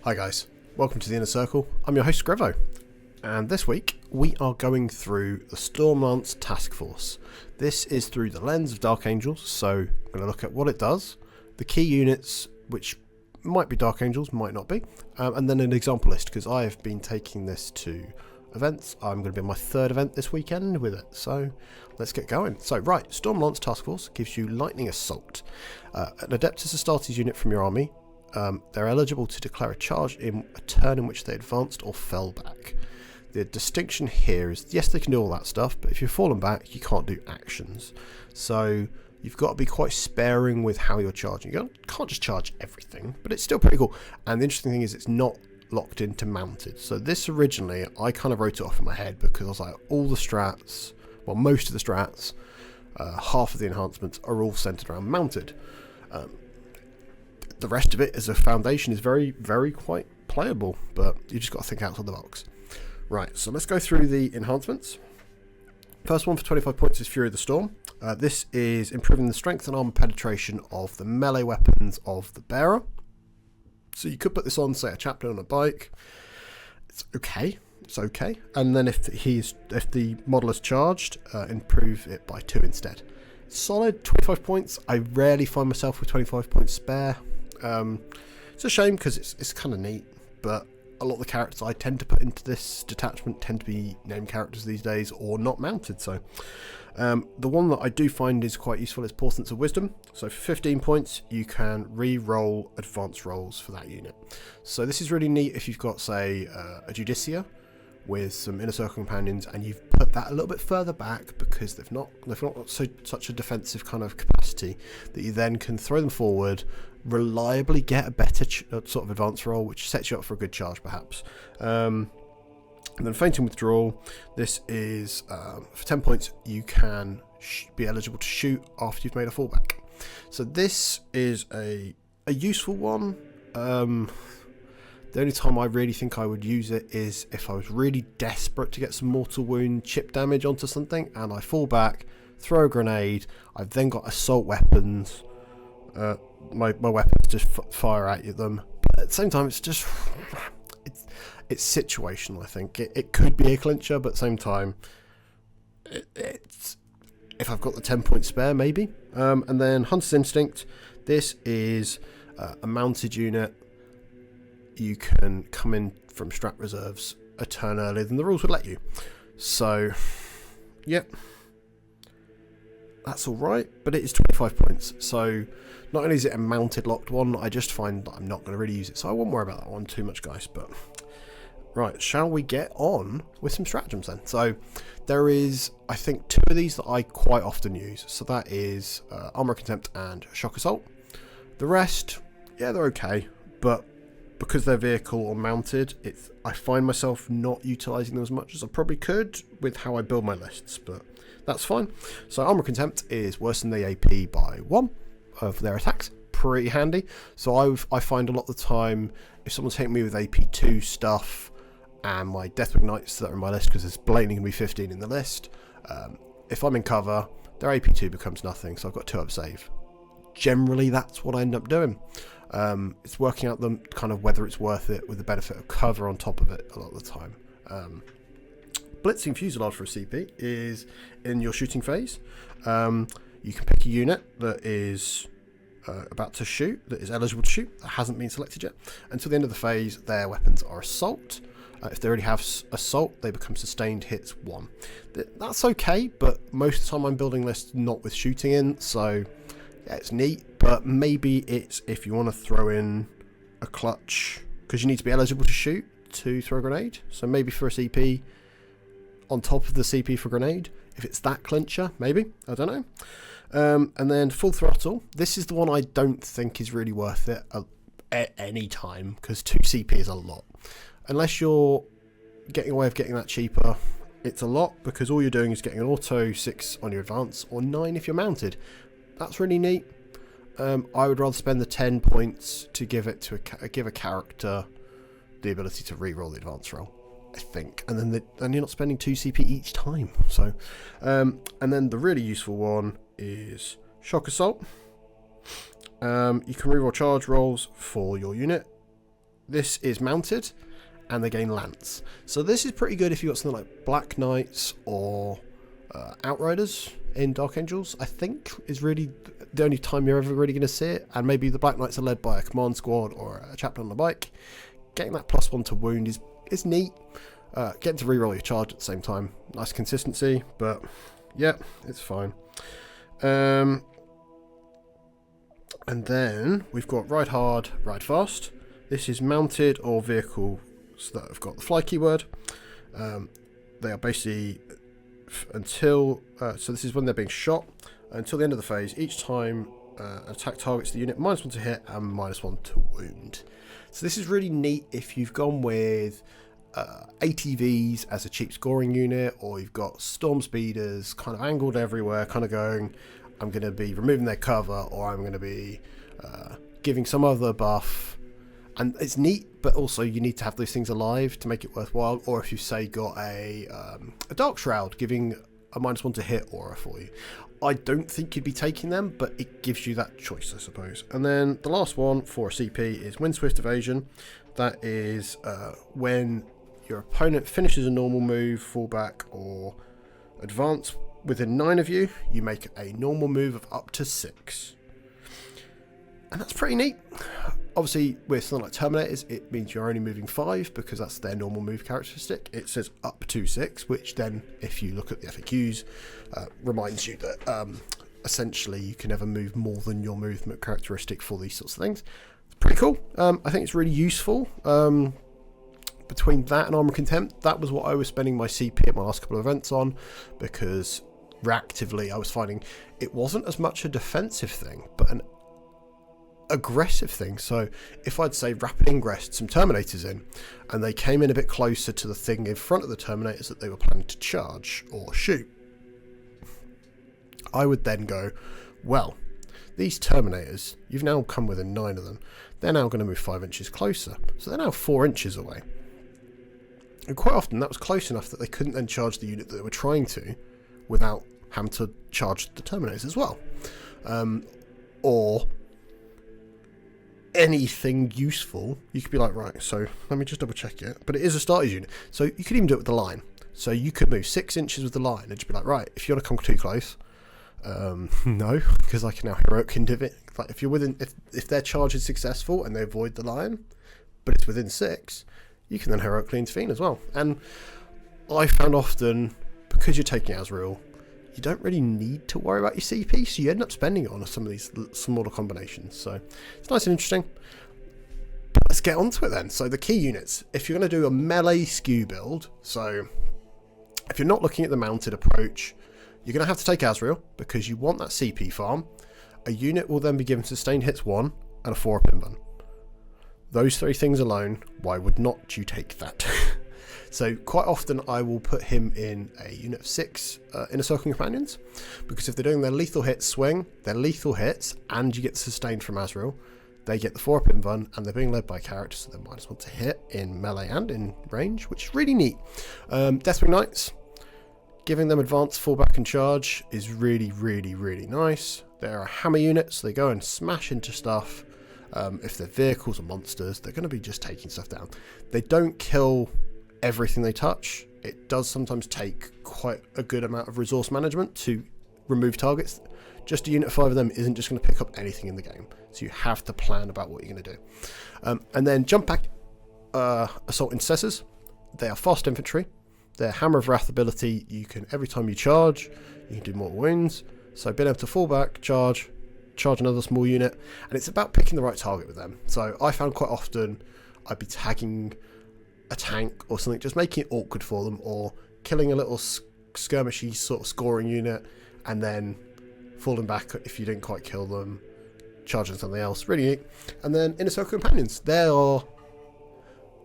Hi guys, welcome to the Inner Circle. I'm your host Scrivo, and this week we are going through the Stormlance Task Force. This is through the lens of darkangels, so I'm going to look at what it does, the key units, which might be darkangels, might not be, and then an example list, because I have been taking this to events. I'm going to be on my third event this weekend with it, so let's get going. So right, Stormlance Task Force gives you Lightning Assault. An Adeptus Astartes unit from your army. They're eligible to declare a charge in a turn in which they advanced or fell back. The distinction here is, yes, they can do all that stuff, but if you're fallen back, you can't do actions. So you've got to be quite sparing with how you're charging. You can't just charge everything, but it's still pretty cool. And the interesting thing is it's not locked into mounted. So this originally, I kind of wrote it off in my head because I was like, all the strats, well, most of the strats, half of the enhancements are all centered around mounted. The rest of it as a foundation is very, very quite playable, but you just got to think outside the box. Right, so let's go through the enhancements. First one for 25 points is Fury of the Storm. This is improving the strength and armor penetration of the melee weapons of the bearer. So you could put this on, say, a chaplain on a bike. It's okay. It's okay. And then if the model is charged, improve it by 2 instead. Solid 25 points. I rarely find myself with 25 points spare. It's a shame because it's kind of neat, but a lot of the characters I tend to put into this detachment tend to be named characters these days or not mounted. So the one that I do find is quite useful is Portents of Wisdom. So for 15 points you can re-roll advanced rolls for that unit. So this is really neat if you've got, say, a Judicia with some Inner Circle companions and you've put that a little bit further back because they've not got such a defensive kind of capacity, that you then can throw them forward, reliably get a better sort of advance roll, which sets you up for a good charge perhaps. And then Fainting Withdrawal, this is for 10 points you can be eligible to shoot after you've made a fallback. So this is a useful one. The only time I really think I would use it is if I was really desperate to get some mortal wound chip damage onto something and I fall back, throw a grenade, I've then got assault weapons, my weapons just fire at them, but at the same time it's just it's situational. I think it could be a clincher, but at the same time it's, if I've got the 10 point spare, maybe. And then Hunter's Instinct, this is a mounted unit. You can come in from strat reserves a turn earlier than the rules would let you. So, yep, that's all right, but it is 25 points. So, not only is it a mounted locked one, I just find that I'm not going to really use it. So I won't worry about that one too much, guys. But right, shall we get on with some stratagems then? So there is, I think, 2 of these that I quite often use. So that is Armor Contempt and Shock Assault. The rest, yeah, they're okay, but because they're vehicle or mounted, I find myself not utilising them as much as I probably could with how I build my lists, but that's fine. So Armor Contempt is worsen the AP by 1 of their attacks. Pretty handy. So I find a lot of the time, if someone's hitting me with AP2 stuff and my Deathwing Knights that are in my list, because there's blatantly going to be 15 in the list, if I'm in cover, their AP2 becomes nothing, so I've got 2 up save. Generally, that's what I end up doing. It's working out them kind of whether it's worth it with the benefit of cover on top of it a lot of the time. Blitzing Fuselage for a CP is in your shooting phase. You can pick a unit that is about to shoot, that is eligible to shoot, that hasn't been selected yet. Until the end of the phase, their weapons are Assault. If they already have Assault, they become Sustained Hits 1. That's okay, but most of the time I'm building lists not with shooting in, so yeah, it's neat, but maybe it's if you want to throw in a clutch, because you need to be eligible to shoot to throw a grenade. So maybe for a CP, on top of the CP for grenade, if it's that clincher, maybe, I don't know. And then Full Throttle, this is the one I don't think is really worth it at any time, because 2 CP is a lot. Unless you're getting a way of getting that cheaper, it's a lot, because all you're doing is getting an auto 6 on your advance, or 9 if you're mounted. That's really neat. I would rather spend the 10 points to give it to give a character the ability to re-roll the advance roll, I think, and then you're not spending 2 CP each time. So, and then the really useful one is Shock Assault. You can reroll charge rolls for your unit. this is mounted, and they gain lance. So this is pretty good if you've got something like Black Knights or Outriders in Dark Angels, I think, is really the only time you're ever really going to see it. And maybe the Black Knights are led by a command squad or a chaplain on a bike. Getting that +1 to wound is neat. Getting to reroll your charge at the same time, nice consistency, but yeah, it's fine. And then we've got Ride Hard, Ride Fast. This is mounted or vehicles that have got the fly keyword. They are basically until so this is when they're being shot until the end of the phase. Each time an attack targets the unit, -1 to hit and -1 to wound. So this is really neat if you've gone with ATVs as a cheap scoring unit, or you've got storm speeders kind of angled everywhere, kind of going, I'm going to be removing their cover, or I'm going to be giving some other buff. And it's neat, but also you need to have those things alive to make it worthwhile. Or if you say got a Dark Shroud giving a -1 to hit aura for you, I don't think you'd be taking them, but it gives you that choice, I suppose. And then the last one for a CP is Wind Swift Evasion. That is when your opponent finishes a normal move, fall back, or advance within 9 of you, you make a normal move of up to 6. And that's pretty neat. Obviously, with something like Terminators, it means you're only moving 5 because that's their normal move characteristic. It says up to 6, which then, if you look at the FAQs, reminds you that essentially you can never move more than your movement characteristic for these sorts of things. It's pretty cool. I think it's really useful. Between that and Armor Contempt, that was what I was spending my CP at my last couple of events on, because reactively I was finding it wasn't as much a defensive thing, but an aggressive thing. So if I'd say rapid ingress some Terminators in, and they came in a bit closer to the thing in front of the Terminators that they were planning to charge or shoot, I would then go, well, these Terminators, you've now come within 9 of them, they're now going to move 5 inches closer, so they're now 4 inches away. And quite often that was close enough that they couldn't then charge the unit that they were trying to without having to charge the Terminators as well. Or anything useful, you could be like, right, so let me just double check it. But it is a starter's unit, so you could even do it with the line. So you could move 6 inches with the line and just be like, right, if you want to come too close, no, because I can now heroic indiv it. Like if you're within, if their charge is successful and they avoid the line, but it's within 6, you can then heroically intervene as well. And I found often, because you're taking Azrael, you don't really need to worry about your CP, so you end up spending it on some of these smaller combinations. So it's nice and interesting. But let's get onto it then. So the key units, if you're going to do a melee skew build, so if you're not looking at the mounted approach, you're going to have to take Azrael because you want that CP farm. A unit will then be given sustained hits 1 and a 4-up invuln. Those 3 things alone, why would not you take that? So quite often I will put him in a unit of 6 Inner Circle Companions, because if they're doing their lethal hits swing, they're lethal hits, and you get the sustained from Azrael, they get the 4-up invuln, and they're being led by characters, so they're -1 to hit in melee and in range, which is really neat. Deathwing Knights, giving them advance, fallback and charge is really, really, really nice. They're a hammer unit, so they go and smash into stuff. If they're vehicles or monsters, they're going to be just taking stuff down. They don't kill everything they touch. It does sometimes take quite a good amount of resource management to remove targets. Just a unit of 5 of them isn't just going to pick up anything in the game, so you have to plan about what you're going to do. And then jump back assault intercessors. They are fast infantry. Their Hammer of Wrath ability, you can, every time you charge, you can do more wounds. So being able to fall back, charge another small unit, and it's about picking the right target with them. So I found quite often I'd be tagging a tank or something, just making it awkward for them, or killing a little skirmishy sort of scoring unit and then falling back if you didn't quite kill them, charging something else. Really neat. And then Inner Circle Companions, they are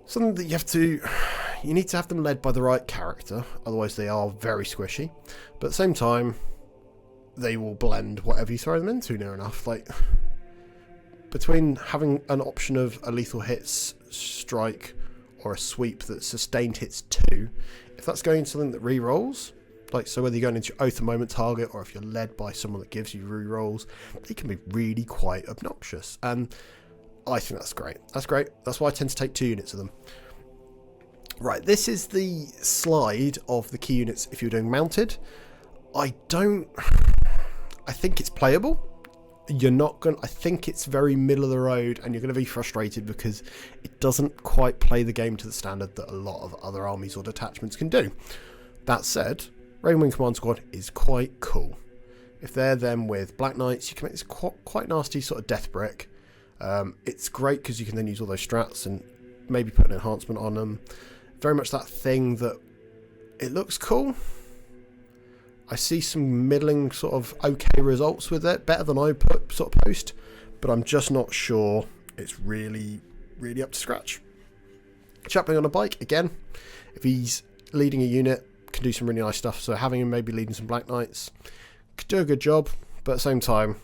something that you need to have them led by the right character, otherwise they are very squishy, but at the same time they will blend whatever you throw them into near enough. Like, between having an option of a lethal hits strike or a sweep that sustained hits 2, if that's going into something that re-rolls, like, so whether you're going into your Oath of Moment target or if you're led by someone that gives you re-rolls, they can be really quite obnoxious. And I think that's great. That's great. That's why I tend to take 2 units of them. Right, this is the slide of the key units if you're doing mounted. I think it's playable. I think it's very middle of the road, and you're going to be frustrated because it doesn't quite play the game to the standard that a lot of other armies or detachments can do. That said, Raven Wing Command Squad is quite cool. If they're them with Black Knights, you can make this quite nasty sort of death brick. It's great because you can then use all those strats and maybe put an enhancement on them. Very much that thing that it looks cool. I see some middling sort of okay results with it, better than I post, but I'm just not sure it's really up to scratch. Chaplain on a bike, again, if he's leading a unit, can do some really nice stuff. So having him maybe leading some Black Knights could do a good job, but at the same time,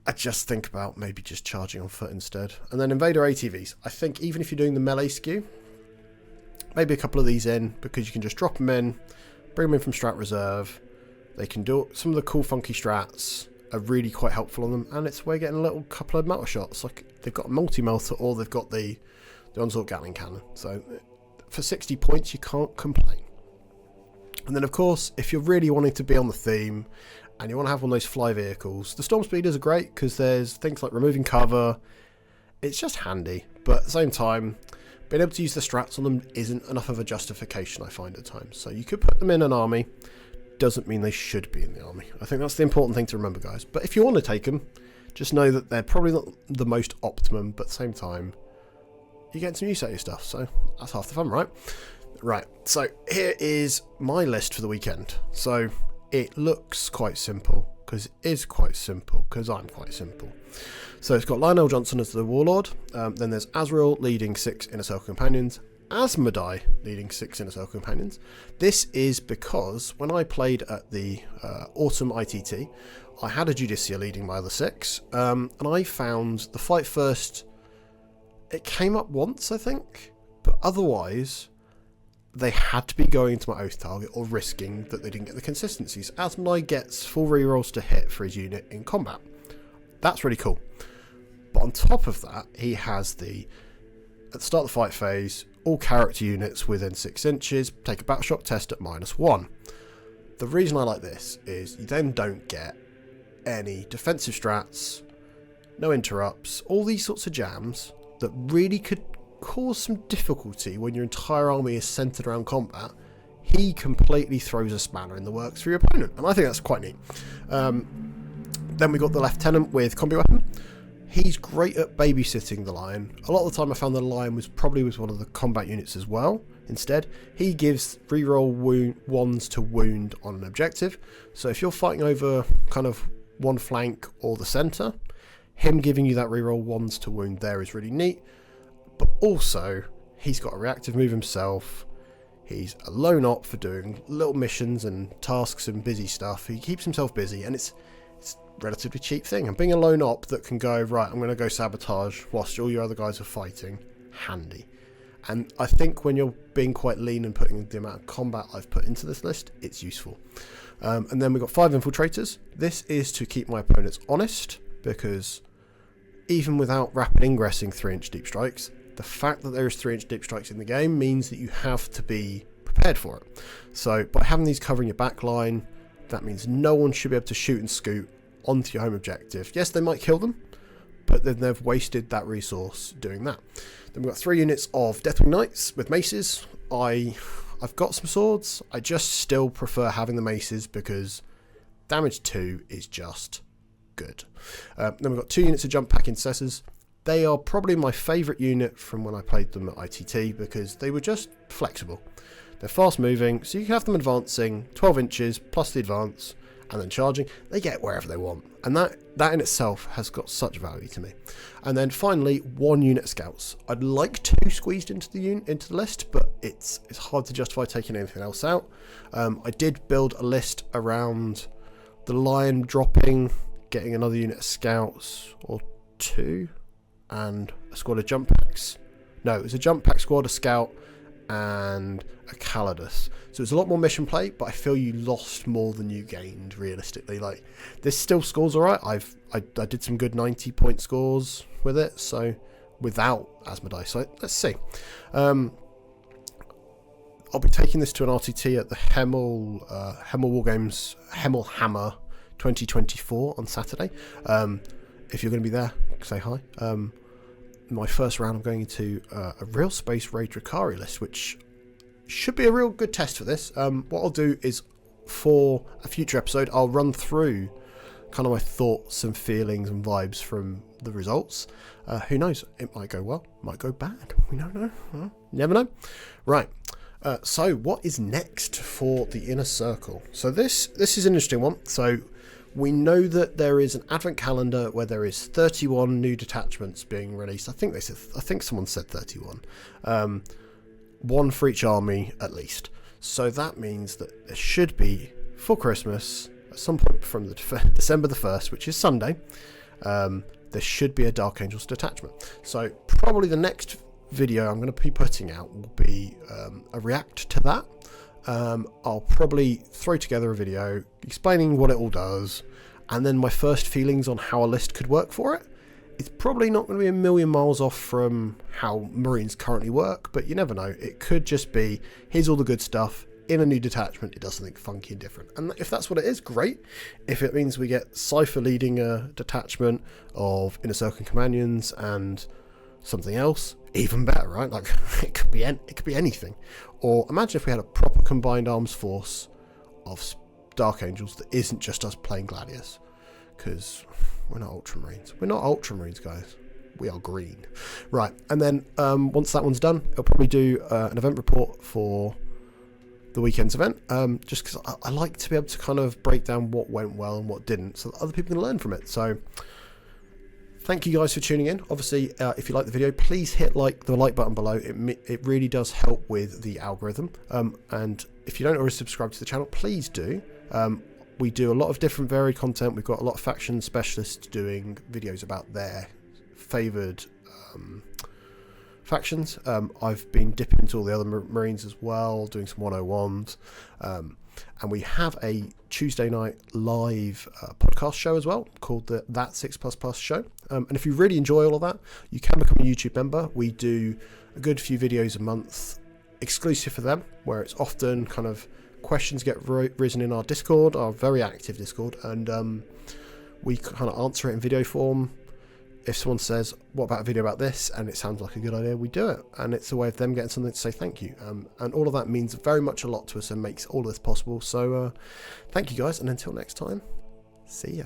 I just think about maybe just charging on foot instead. And then Invader ATVs. I think even if you're doing the melee skew, maybe a couple of these in, because you can just drop them in, bring them in from strat reserve. They can do some of the cool funky strats are really quite helpful on them, and it's we're getting a little couple of melter shots. Like they've got a multi-melter or they've got the onslaught Gatling cannon. So for 60 points you can't complain. And then of course, if you're really wanting to be on the theme and you want to have one of those fly vehicles, the Storm Speeders are great because there's things like removing cover. It's just handy, but at the same time, being able to use the strats on them isn't enough of a justification, I find, at times. So you could put them in an army, doesn't mean they should be in the army. I think that's the important thing to remember, guys. But if you want to take them, just know that they're probably not the most optimum, but at the same time, you get some use out of your stuff. So that's half the fun, right? Right, so here is my list for the weekend. So it looks quite simple, because it is quite simple, because I'm quite simple. So it's got Lionel Johnson as the Warlord, then there's Azrael leading 6 Inner Circle Companions, Asmodai leading 6 Inner Circle Companions. This is because when I played at the Autumn ITT, I had a Judicia leading my other 6, and I found the Fight First, it came up once I think, but otherwise they had to be going into my oath target or risking that they didn't get the consistencies. Asmodai gets full rerolls to hit for his unit in combat. That's really cool. But on top of that, he has at the start of the fight phase, all character units within 6 inches take a battle shock test at -1. The reason I like this is you then don't get any defensive strats, no interrupts, all these sorts of jams that really could cause some difficulty when your entire army is centered around combat. He completely throws a spanner in the works for your opponent, and I think that's quite neat. Then we got the Lieutenant with combi weapon. He's great at babysitting the Lion. A lot of the time I found the Lion was one of the combat units as well. Instead, he gives reroll wands to wound on an objective. So if you're fighting over kind of one flank or the center, him giving you that reroll wands to wound there is really neat. But also, he's got a reactive move himself. He's a lone op for doing little missions and tasks and busy stuff. He keeps himself busy, and it's a relatively cheap thing. And being a lone op that can go, right, I'm going to go sabotage whilst all your other guys are fighting, handy. And I think when you're being quite lean and putting the amount of combat I've put into this list, it's useful. And then we've got 5 infiltrators. This is to keep my opponents honest, because even without rapid ingressing 3-inch deep strikes, the fact that there is 3-inch deep strikes in the game means that you have to be prepared for it. So by having these covering your back line, that means no one should be able to shoot and scoot onto your home objective. Yes, they might kill them, but then they've wasted that resource doing that. Then we've got 3 units of Deathwing Knights with maces. I've got some swords. I just still prefer having the maces because damage 2 is just good. Then we've got 2 units of Jump Pack Intercessors. They are probably my favourite unit from when I played them at ITT because they were just flexible. They're fast moving, so you can have them advancing 12 inches plus the advance and then charging. They get wherever they want, and that in itself has got such value to me. And then finally, 1 unit of scouts. I'd like 2 squeezed into the list, but it's hard to justify taking anything else out. I did build a list around the Lion dropping, getting another unit of scouts or 2. And a squad of jump packs. No, it was a jump pack squad, a scout, and a Calidus. So it's a lot more mission play, but I feel you lost more than you gained realistically. Like, this still scores alright. I did some good 90-point scores with it, so without Asmodai. So let's see. I'll be taking this to an RTT at the Hemel Wargames Hemel Hammer 2024 on Saturday. If you're going to be there, say hi. My first round, I'm going into a Real Space Raid Drakari list, which should be a real good test for this. What I'll do is, for a future episode, I'll run through kind of my thoughts and feelings and vibes from the results. Who knows? It might go well, might go bad. We don't know. Never know. Right. So what is next for the Inner Circle? So this is an interesting one. So we know that there is an advent calendar where there is 31 new detachments being released. I think someone said 31. One for each army at least. So that means that there should be, for Christmas, at some point from the December the 1st, which is Sunday, there should be a Dark Angels detachment. So probably the next video I'm going to be putting out will be a react to that. I'll probably throw together a video explaining what it all does, and then my first feelings on how a list could work for it. It's probably not going to be a million miles off from how Marines currently work, but you never know. It could just be, here's all the good stuff, in a new detachment it does something funky and different. And if that's what it is, great. If it means we get Cypher leading a detachment of Inner Circle Companions and something else, even better, right? Like, it could be anything. Or imagine if we had a proper combined arms force of Dark Angels that isn't just us playing Gladius, because we're not Ultramarines. We're not Ultramarines, guys. We are green. Right, and then once that one's done, I'll probably do an event report for the weekend's event, just because I like to be able to kind of break down what went well and what didn't, so that other people can learn from it. So thank you guys for tuning in. Obviously, if you like the video, please hit the like button below. It really does help with the algorithm. And if you don't already subscribe to the channel, please do. We do a lot of different varied content. We've got a lot of faction specialists doing videos about their favoured factions. I've been dipping into all the other Marines as well, doing some 101s. And we have a Tuesday night live podcast show as well called the That 6++ show. And if you really enjoy all of that, you can become a YouTube member. We do a good few videos a month exclusive for them, where it's often kind of questions get risen in our Discord, our very active Discord, and we kind of answer it in video form. If someone says, what about a video about this, and it sounds like a good idea, we do it, and it's a way of them getting something to say thank you, and all of that means very much a lot to us and makes all of this possible. So thank you guys, and until next time, see ya.